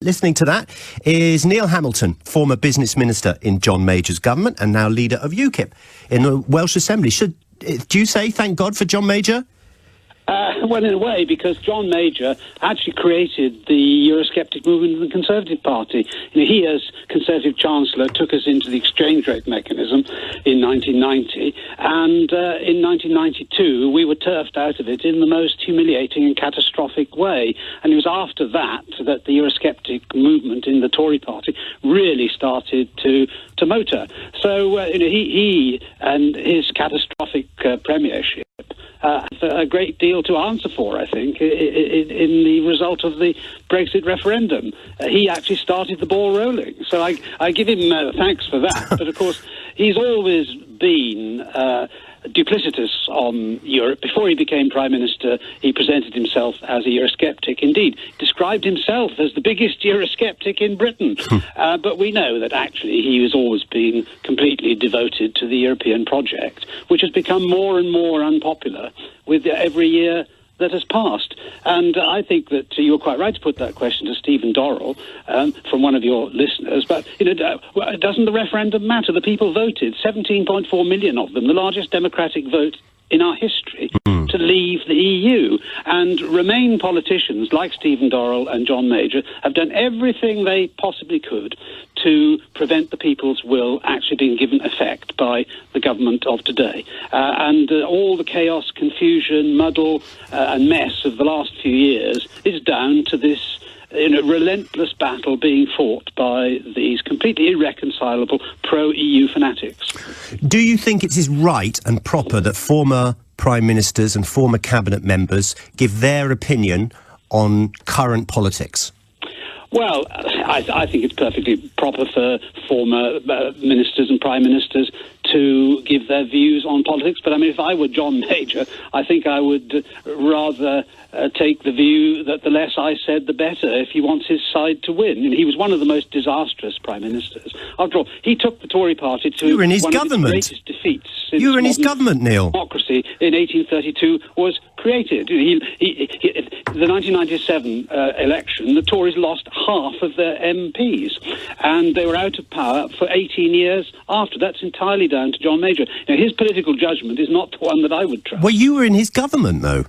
Listening to that is Neil Hamilton, former business minister in John Major's government and now leader of UKIP in the Welsh Assembly. Do you say thank God for John Major? Well, in a way, because John Major actually created the Eurosceptic movement in the Conservative Party. He, as Conservative Chancellor, took us into the exchange rate mechanism in 1990, and in 1992 we were turfed out of it in the most humiliating and catastrophic way. And it was after that that the Eurosceptic movement in the Tory Party really started to motor. So he and his catastrophic premiership have a great deal to answer for, I think, in the result of the Brexit referendum. He actually started the ball rolling. So I give him thanks for that. But, of course, he's always been duplicitous on Europe. Before he became Prime Minister, he presented himself as a Eurosceptic. Indeed, described himself as the biggest Eurosceptic in Britain. But we know that actually he has always been completely devoted to the European project, which has become more and more unpopular with every year that has passed. And I think that you were quite right to put that question to Stephen Dorrell from one of your listeners. But doesn't the referendum matter? The people voted, 17.4 million of them, the largest democratic vote in our history, to leave the EU. And Remain politicians like Stephen Dorrell and John Major have done everything they possibly could to prevent the people's will actually being given effect by the government of today. And all the chaos, confusion, muddle and mess of the last few years is down to this relentless battle being fought by these completely irreconcilable pro-EU fanatics. Do you think it is right and proper that former prime ministers and former cabinet members give their opinion on current politics? Well, I think it's perfectly proper for former ministers and prime ministers to give their views on politics. But I mean, if I were John Major, I think I would rather take the view that the less I said, the better, if he wants his side to win. And he was one of the most disastrous prime ministers. After all, he took the Tory party to one of its greatest defeats. You were in his government, Neil. Democracy in 1832 was created. The 1997 election, the Tories lost half of their MPs, and they were out of power for 18 years after. That's entirely down to John Major. Now, his political judgment is not the one that I would trust. Well, you were in his government, though.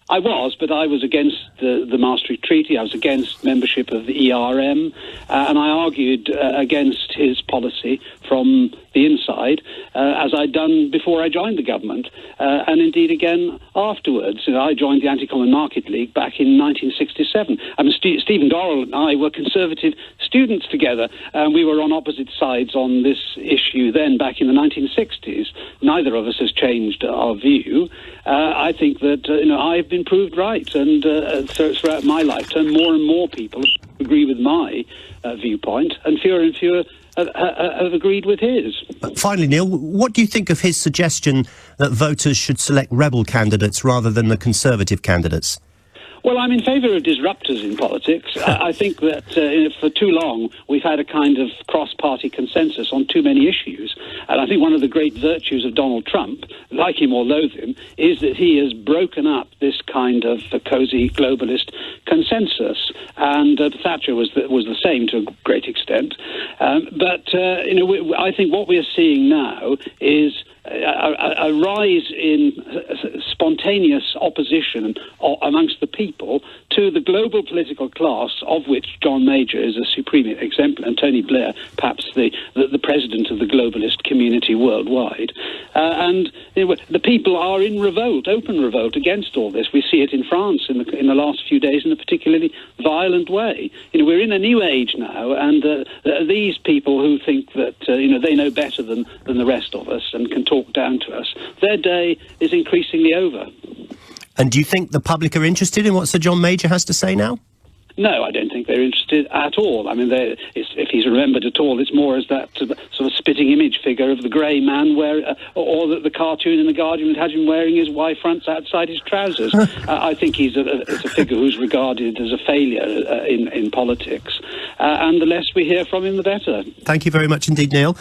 I was, but I was against the Maastricht Treaty. I was against membership of the ERM, and I argued against his policy from the inside, as I'd done before I joined the government, and indeed again afterwards. I joined the Anti-Common Market League back in 1967. I mean, Stephen Dorrell and I were Conservative students together, and we were on opposite sides on this issue then, back in the 1960s. Neither of us has changed our view. I think that I've been proved right, and throughout my lifetime, more and more people agree with my viewpoint, and fewer have agreed with his. Finally, Neil, what do you think of his suggestion that voters should select rebel candidates rather than the Conservative candidates? Well, I'm in favour of disruptors in politics. I think that for too long we've had a kind of cross-party consensus on too many issues. And I think one of the great virtues of Donald Trump, like him or loathe him, is that he has broken up this kind of cosy globalist consensus. And Thatcher was the same to a great extent. But I think what we are seeing now is a rise in spontaneous opposition amongst the people to the global political class, of which John Major is a supreme exemplar, and Tony Blair, perhaps the president of the globalist community worldwide. And the people are in revolt, open revolt against all this. We see it in France in the last few days in a particularly violent way. We're in a new age now, and these people who think that they know better than the rest of us and can talk down to us, their day is increasingly over. And do you think the public are interested in what Sir John Major has to say now? No, I don't think they're interested at all. I mean, if he's remembered at all, it's more as that sort of spitting image figure of the grey man, or the cartoon in The Guardian that had him wearing his Y fronts outside his trousers. I think it's a figure who's regarded as a failure in politics. And the less we hear from him, the better. Thank you very much indeed, Neil.